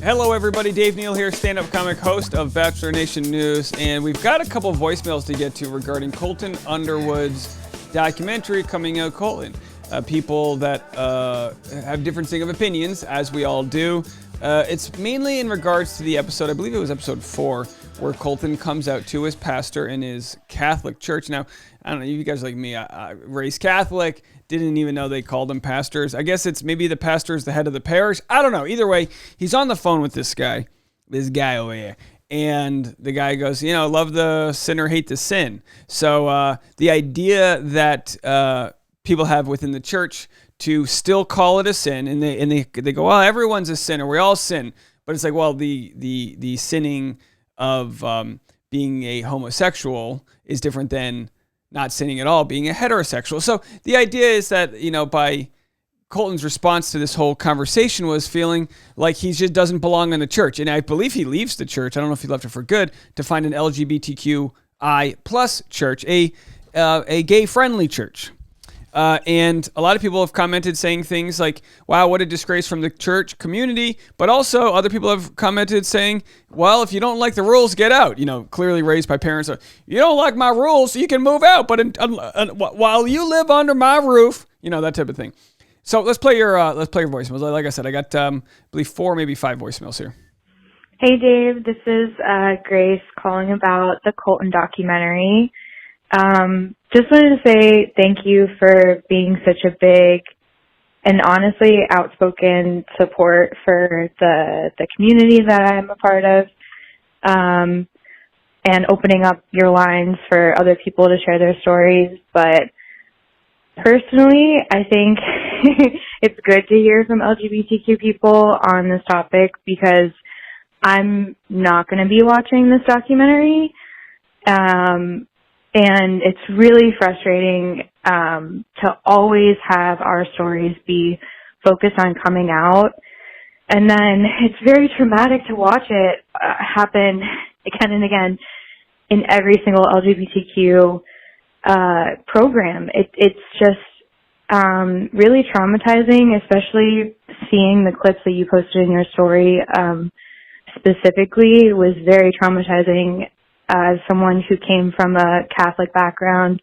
Hello, everybody. Dave Neal here, stand-up comic, host of Bachelor Nation News, and we've got a couple voicemails to get to regarding Colton Underwood's documentary coming out. Colton, people that have differing of opinions, as we all do. It's mainly in regards to the episode, I believe it was episode 4, where Colton comes out to his pastor in his Catholic church. Now, I don't know, you guys like me, I raised Catholic, didn't even know they called them pastors. I guess it's maybe the pastor is the head of the parish. I don't know. Either way, he's on the phone with this guy over here. And the guy goes, love the sinner, hate the sin. So the idea that people have within the church to still call it a sin, and they go, well, everyone's a sinner. We all sin. But it's like, well, the sinning of being a homosexual is different than not sinning at all, being a heterosexual. So the idea is that, by Colton's response to this whole conversation was feeling like he just doesn't belong in the church. And I believe he leaves the church. I don't know if he left it for good, to find an LGBTQI plus church, a gay-friendly church. And a lot of people have commented saying things like, wow, what a disgrace from the church community. But also other people have commented saying, well, if you don't like the rules, get out. Clearly raised by parents. You don't like my rules, you can move out. But while you live under my roof, that type of thing. So let's play your voicemails. Like I said, I got, I believe 4, maybe 5 voicemails here. Hey, Dave. This is Grace calling about the Colton documentary. Just wanted to say thank you for being such a big and honestly outspoken support for the community that I'm a part of, and opening up your lines for other people to share their stories. But personally, I think it's good to hear from LGBTQ people on this topic, because I'm not going to be watching this documentary. And it's really frustrating to always have our stories be focused on coming out. And then it's very traumatic to watch it happen again and again in every single LGBTQ program. It's just really traumatizing, especially seeing the clips that you posted in your story specifically. It was very traumatizing. As someone who came from a Catholic background,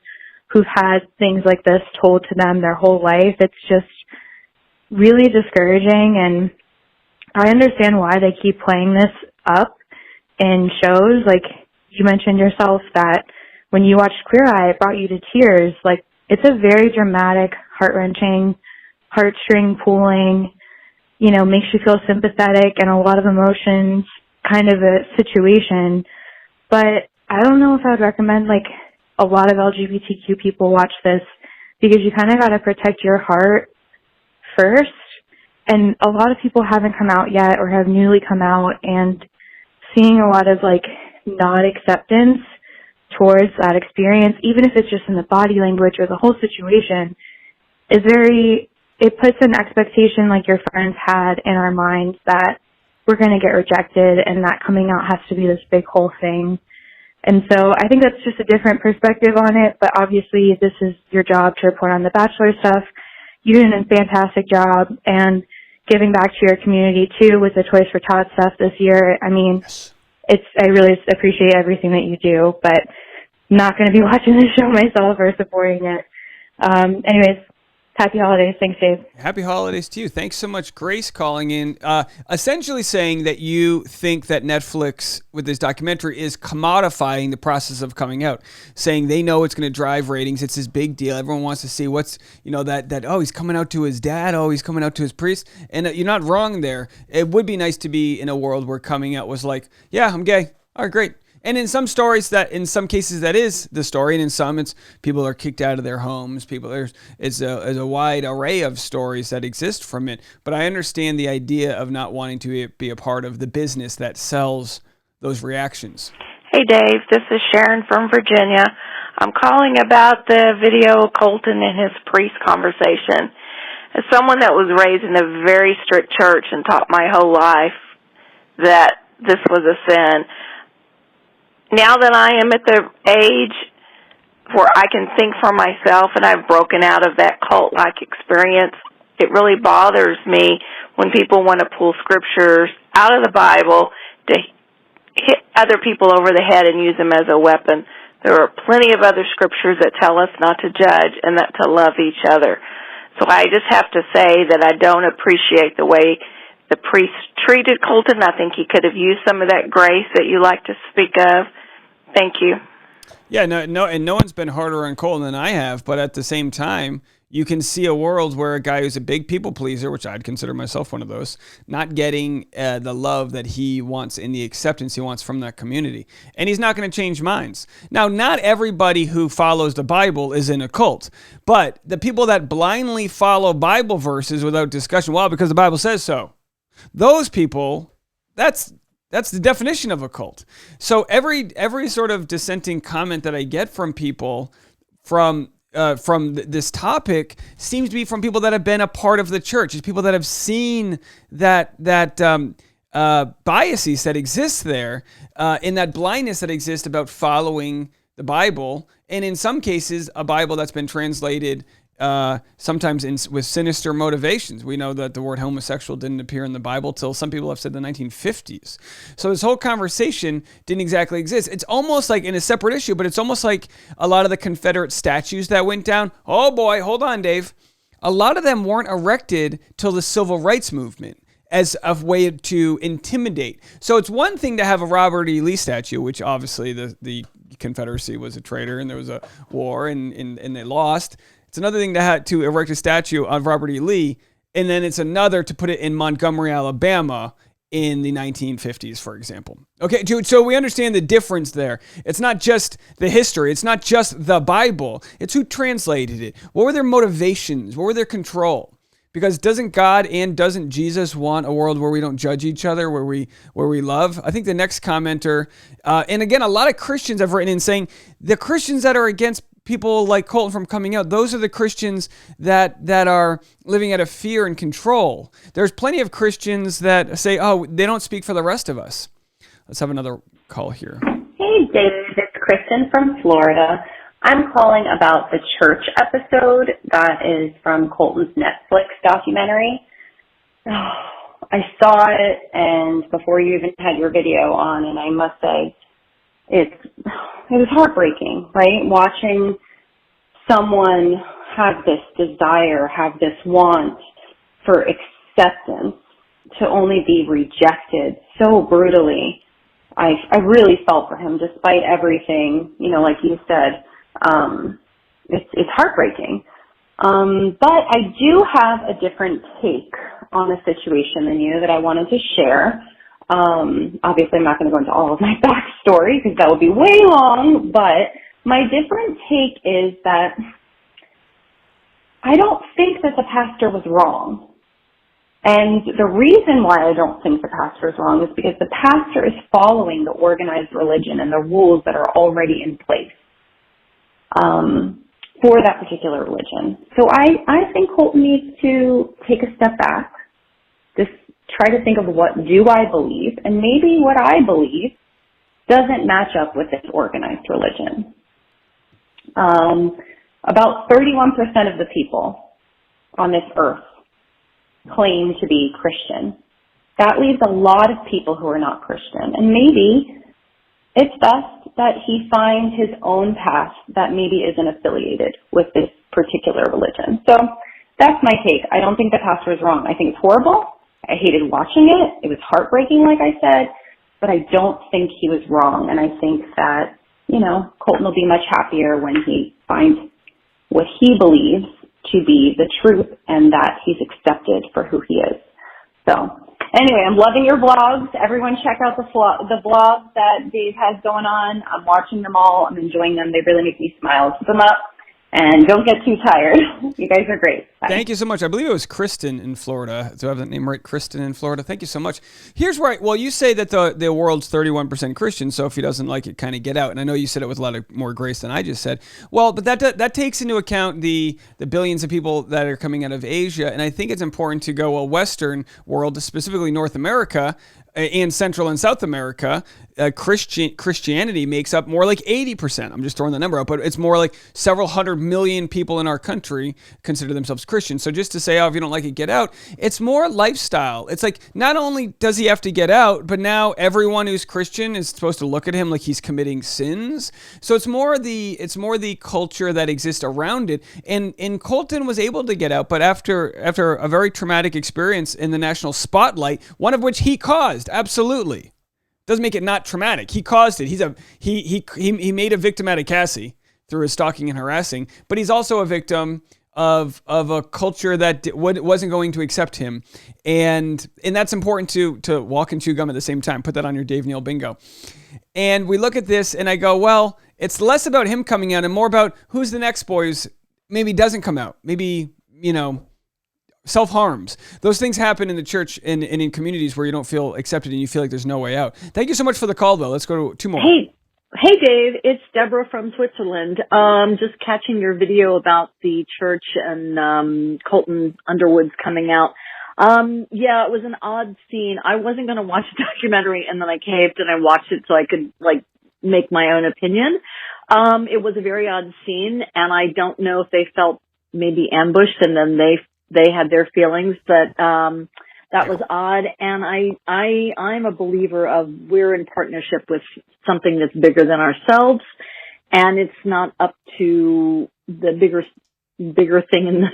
who've had things like this told to them their whole life, it's just really discouraging. And I understand why they keep playing this up in shows. Like you mentioned yourself that when you watched Queer Eye, it brought you to tears. Like, it's a very dramatic, heart-wrenching, heartstring pulling, makes you feel sympathetic and a lot of emotions kind of a situation. But I don't know if I would recommend, a lot of LGBTQ people watch this, because you kind of got to protect your heart first. And a lot of people haven't come out yet or have newly come out, and seeing a lot of, not acceptance towards that experience, even if it's just in the body language or the whole situation, is it puts an expectation like your friends had in our minds that we're going to get rejected, and that coming out has to be this big whole thing. And so I think that's just a different perspective on it, but obviously this is your job to report on the Bachelor stuff. You did a fantastic job, and giving back to your community too with the Toys for Tots stuff this year. I mean, Yes. I really appreciate everything that you do, but not going to be watching the show myself or supporting it. Anyways, happy holidays. Thanks, Dave. Happy holidays to you. Thanks so much, Grace, calling in. Essentially saying that you think that Netflix, with this documentary, is commodifying the process of coming out. Saying they know it's going to drive ratings. It's this big deal. Everyone wants to see what's, oh, he's coming out to his dad. Oh, he's coming out to his priest. And you're not wrong there. It would be nice to be in a world where coming out was like, yeah, I'm gay. All right, great. And in some stories, in some cases, that is the story, and in some, it's people are kicked out of their homes. It's a wide array of stories that exist from it. But I understand the idea of not wanting to be a part of the business that sells those reactions. Hey, Dave, this is Sharon from Virginia. I'm calling about the video of Colton and his priest conversation. As someone that was raised in a very strict church and taught my whole life that this was a sin, now that I am at the age where I can think for myself and I've broken out of that cult-like experience, it really bothers me when people want to pull scriptures out of the Bible to hit other people over the head and use them as a weapon. There are plenty of other scriptures that tell us not to judge and that to love each other. So I just have to say that I don't appreciate the way the priest treated Colton. I think he could have used some of that grace that you like to speak of. Thank you. Yeah, no, and no one's been harder on Colton than I have, but at the same time, you can see a world where a guy who's a big people pleaser, which I'd consider myself one of those, not getting the love that he wants and the acceptance he wants from that community. And he's not going to change minds. Now, not everybody who follows the Bible is in a cult, but the people that blindly follow Bible verses without discussion, well, because the Bible says so, those people, that's the definition of a cult. So every sort of dissenting comment that I get from people from this topic seems to be from people that have been a part of the church. It's people that have seen that biases that exist there, and that blindness that exists about following the Bible, and in some cases, a Bible that's been translated sometimes with sinister motivations. We know that the word homosexual didn't appear in the Bible till some people have said the 1950s. So this whole conversation didn't exactly exist. It's almost like in a separate issue, but it's almost like a lot of the Confederate statues that went down. Oh boy, hold on, Dave. A lot of them weren't erected till the Civil Rights Movement as a way to intimidate. So it's one thing to have a Robert E. Lee statue, which obviously the Confederacy was a traitor and there was a war and they lost. It's another thing to erect a statue of Robert E. Lee, and then it's another to put it in Montgomery, Alabama in the 1950s, for example. Okay, so we understand the difference there. It's not just the history. It's not just the Bible. It's who translated it. What were their motivations? What were their control? Because doesn't God and doesn't Jesus want a world where we don't judge each other, where we love? I think the next commenter, and again, a lot of Christians have written in saying the Christians that are against people like Colton from coming out, those are the Christians that are living out of fear and control. There's plenty of Christians that say, oh, they don't speak for the rest of us. Let's have another call here. Hey, Dave, it's Kristen from Florida. I'm calling about the church episode that is from Colton's Netflix documentary. I saw it, and before you even had your video on, and I must say, it was heartbreaking, right? Watching someone have this desire, have this want for acceptance to only be rejected so brutally. I really felt for him despite everything, like you said. It's heartbreaking. But I do have a different take on the situation than you that I wanted to share. Obviously, I'm not going to go into all of my backstory because that would be way long, but my different take is that I don't think that the pastor was wrong. And the reason why I don't think the pastor is wrong is because the pastor is following the organized religion and the rules that are already in place for that particular religion. So I think Colton needs to take a step back, just try to think of what do I believe, and maybe what I believe doesn't match up with this organized religion. About 31% of the people on this earth claim to be Christian. That leaves a lot of people who are not Christian, and maybe it's best that he finds his own path that maybe isn't affiliated with this particular religion. So that's my take. I don't think the pastor is wrong. I think it's horrible. I hated watching it. It was heartbreaking, like I said, but I don't think he was wrong. And I think that, Colton will be much happier when he finds what he believes to be the truth and that he's accepted for who he is. So anyway, I'm loving your vlogs. Everyone check out the vlogs that Dave has going on. I'm watching them all. I'm enjoying them. They really make me smile. Keep them up. And don't get too tired. You guys are great. Bye. Thank you so much. I believe it was Kristen in Florida. Do I have that name right? Kristen in Florida. Thank you so much. Here's where you say that the world's 31% Christian, so if he doesn't like it, kind of get out. And I know you said it with a lot of more grace than I just said. Well, but that takes into account the billions of people that are coming out of Asia. And I think it's important to go a Western world, specifically North America, and Central and South America, Christianity makes up more like 80%. I'm just throwing the number out, but it's more like several hundred million people in our country consider themselves Christian. Christian. So just to say, oh, if you don't like it, get out. It's more lifestyle. It's like not only does he have to get out, but now everyone who's Christian is supposed to look at him like he's committing sins. So it's more the culture that exists around it. And Colton was able to get out, but after a very traumatic experience in the national spotlight, one of which he caused, absolutely. Doesn't make it not traumatic. He caused it. He made a victim out of Cassie through his stalking and harassing, but he's also a victim of a culture that wasn't going to accept him, and that's important to walk and chew gum at the same time. Put that on your Dave Neal bingo. And we look at this, and I go, well, it's less about him coming out and more about who's the next boy who's maybe doesn't come out, maybe self-harms. Those things happen in the church and in communities where you don't feel accepted and you feel like there's no way out. Thank you so much for the call, though. Let's go to two more. Hey, Dave, it's Deborah from Switzerland. Just catching your video about the church and Colton Underwood's coming out. Yeah, it was an odd scene. I wasn't going to watch the documentary, and then I caved and I watched it so I could make my own opinion. It was a very odd scene, and I don't know if they felt maybe ambushed, and then they had their feelings, but that was odd. And I'm a believer of we're in partnership with something that's bigger than ourselves, and it's not up to the bigger thing in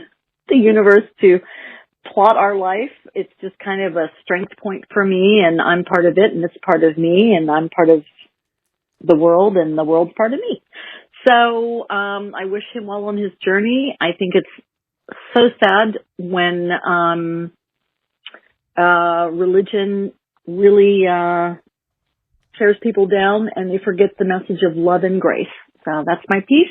the universe to plot our life. It's just kind of a strength point for me, and I'm part of it, and it's part of me, and I'm part of the world, and the world's part of me. So I wish him well on his journey. I think it's so sad when religion really tears people down and they forget the message of love and grace. So that's my piece.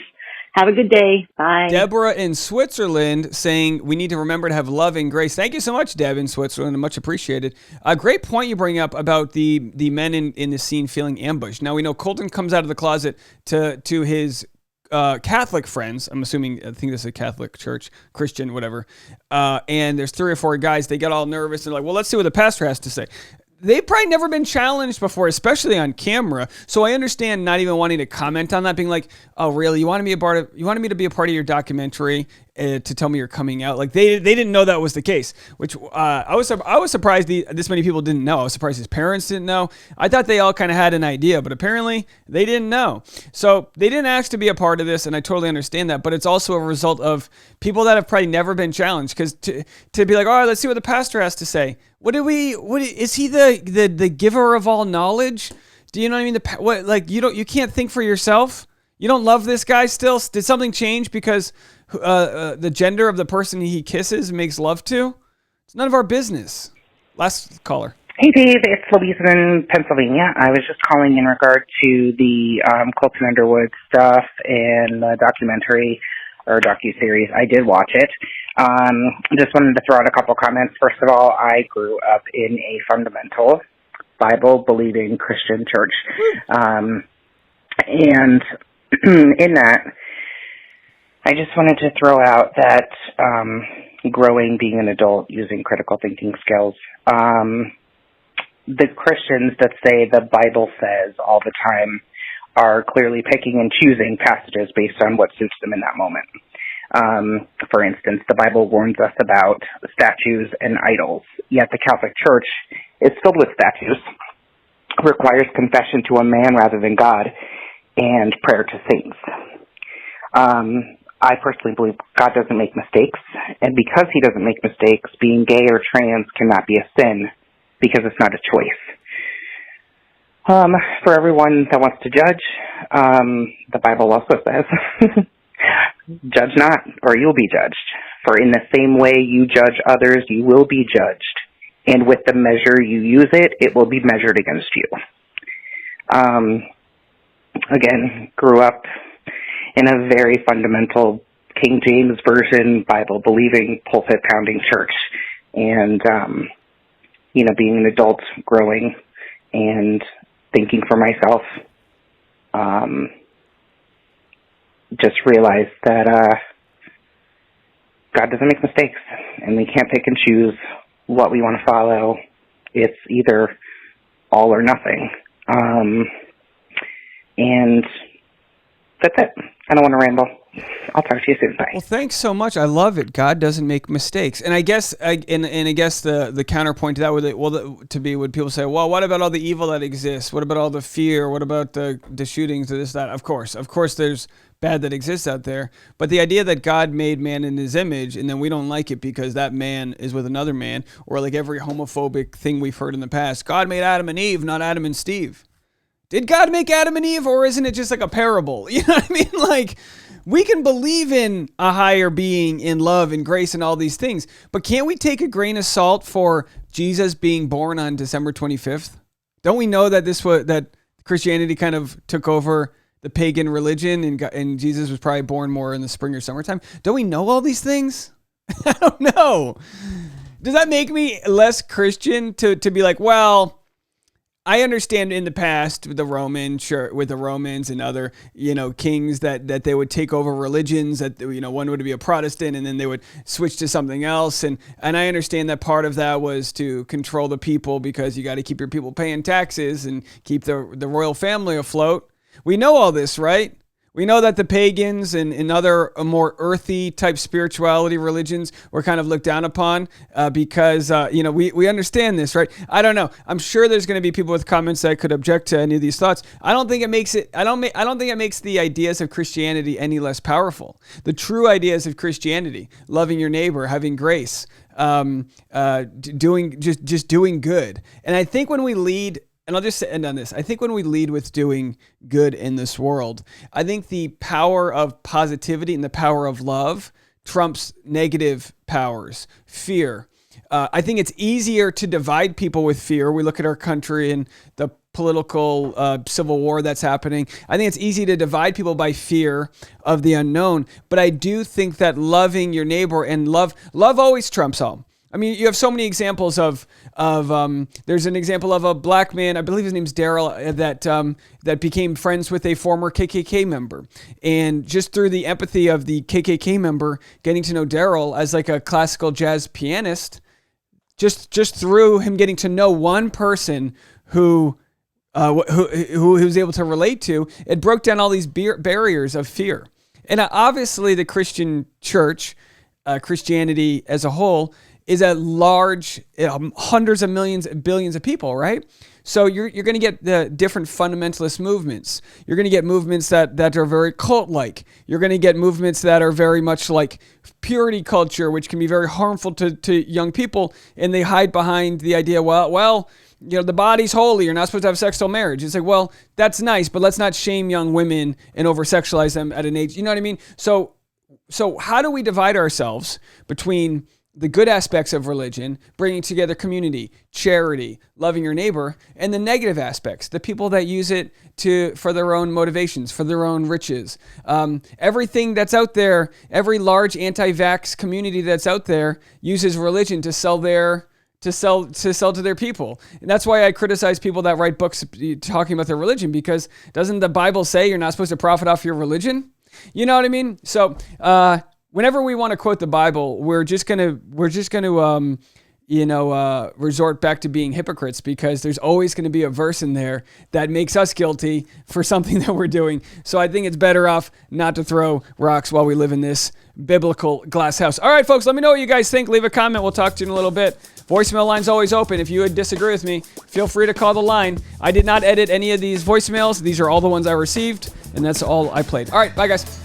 Have a good day. Bye. Deborah in Switzerland saying we need to remember to have love and grace. Thank you so much, Deb in Switzerland. Much appreciated. A great point you bring up about the men in the scene feeling ambushed. Now we know Colton comes out of the closet to his Catholic friends. I think this is a Catholic church, Christian, whatever. And there's 3 or 4 guys. They get all nervous and like, well, let's see what the pastor has to say. They've probably never been challenged before, especially on camera. So I understand not even wanting to comment on that, being like, "Oh, really? You wanted me to be a part of your documentary to tell me you're coming out?" Like they didn't know that was the case, which I was surprised this many people didn't know. I was surprised his parents didn't know. I thought they all kind of had an idea, but apparently they didn't know. So they didn't ask to be a part of this, and I totally understand that. But it's also a result of people that have probably never been challenged, because to be like, "Oh, let's see what the pastor has to say." What is he the giver of all knowledge? Do you know what I mean? You can't think for yourself. You don't love this guy still. Did something change because the gender of the person he kisses makes love to? It's none of our business. Last caller. Hey Dave, it's Louise in Pennsylvania. I was just calling in regard to the Colton Underwood stuff and the documentary or docuseries. I did watch it. Just wanted to throw out a couple comments. First of all, I grew up in a fundamental Bible-believing Christian church. And in that, I just wanted to throw out that growing, being an adult, using critical thinking skills. The Christians that say the Bible says all the time are clearly picking and choosing passages based on what suits them in that moment. For instance, the Bible warns us about statues and idols, yet the Catholic Church is filled with statues, requires confession to a man rather than God, and prayer to saints. I personally believe God doesn't make mistakes, and because he doesn't make mistakes, being gay or trans cannot be a sin, because it's not a choice. For everyone that wants to judge, the Bible also says, judge not, or you'll be judged. For in the same way you judge others, you will be judged. And with the measure you use it, it will be measured against you. Again, grew up in a very fundamental King James Version, Bible-believing, pulpit-pounding church. And, being an adult, growing, and thinking for myself, just realized that God doesn't make mistakes, and we can't pick and choose what we want to follow. It's either all or nothing. And that's it. I don't want to ramble. I'll talk to you soon. Bye. Well, thanks so much. I love it. God doesn't make mistakes. And I guess, the counterpoint to that would people say, well, what about all the evil that exists? What about all the fear? What about the shootings or this, that? Of course, there's bad that exists out there. But the idea that God made man in his image and then we don't like it because that man is with another man, or like every homophobic thing we've heard in the past, God made Adam and Eve, not Adam and Steve. Did God make Adam and Eve, or isn't it just like a parable? You know what I mean? Like, we can believe in a higher being, in love and grace and all these things, but can't we take a grain of salt for Jesus being born on December 25th? Don't we know that that Christianity kind of took over the pagan religion, and Jesus was probably born more in the spring or summertime? Don't we know all these things? I don't know. Does that make me less Christian to be like, well, I understand in the past with the Romans and other, kings that they would take over religions, that, one would be a Protestant and then they would switch to something else. And I understand that part of that was to control the people because you got to keep your people paying taxes and keep the royal family afloat. We know all this, right? We know that the pagans and other more earthy type spirituality religions were kind of looked down upon because we understand this, right? I don't know. I'm sure there's going to be people with comments that could object to any of these thoughts. I don't think it makes it. I don't think it makes the ideas of Christianity any less powerful. The true ideas of Christianity: loving your neighbor, having grace, doing good. And I think when we lead. And I'll just end on this. I think when we lead with doing good in this world, I think the power of positivity and the power of love trumps negative powers, fear. I think it's easier to divide people with fear. We look at our country and the political civil war that's happening. I think it's easy to divide people by fear of the unknown. But I do think that loving your neighbor and love always trumps all. I mean, you have so many examples of there's an example of a black man, I believe his name's Daryl, that became friends with a former KKK member. And just through the empathy of the KKK member, getting to know Daryl as like a classical jazz pianist, just through him getting to know one person who he was able to relate to, it broke down all these barriers of fear. And obviously the Christian church, Christianity as a whole, is a large, hundreds of millions, billions of people, right? So you're going to get the different fundamentalist movements. You're going to get movements that are very cult-like. You're going to get movements that are very much like purity culture, which can be very harmful to young people, and they hide behind the idea, well, the body's holy. You're not supposed to have sex till marriage. It's like, well, that's nice, but let's not shame young women and over-sexualize them at an age. You know what I mean? So how do we divide ourselves between the good aspects of religion, bringing together community, charity, loving your neighbor, and the negative aspects, the people that use it for their own motivations, for their own riches. Everything that's out there, every large anti-vax community that's out there uses religion to sell to their people. And that's why I criticize people that write books talking about their religion, because doesn't the Bible say you're not supposed to profit off your religion? You know what I mean? So, whenever we want to quote the Bible, we're just gonna resort back to being hypocrites, because there's always going to be a verse in there that makes us guilty for something that we're doing. So I think it's better off not to throw rocks while we live in this biblical glass house. All right, folks, let me know what you guys think. Leave a comment. We'll talk to you in a little bit. Voicemail line's always open. If you would disagree with me, feel free to call the line. I did not edit any of these voicemails. These are all the ones I received, and that's all I played. All right, bye, guys.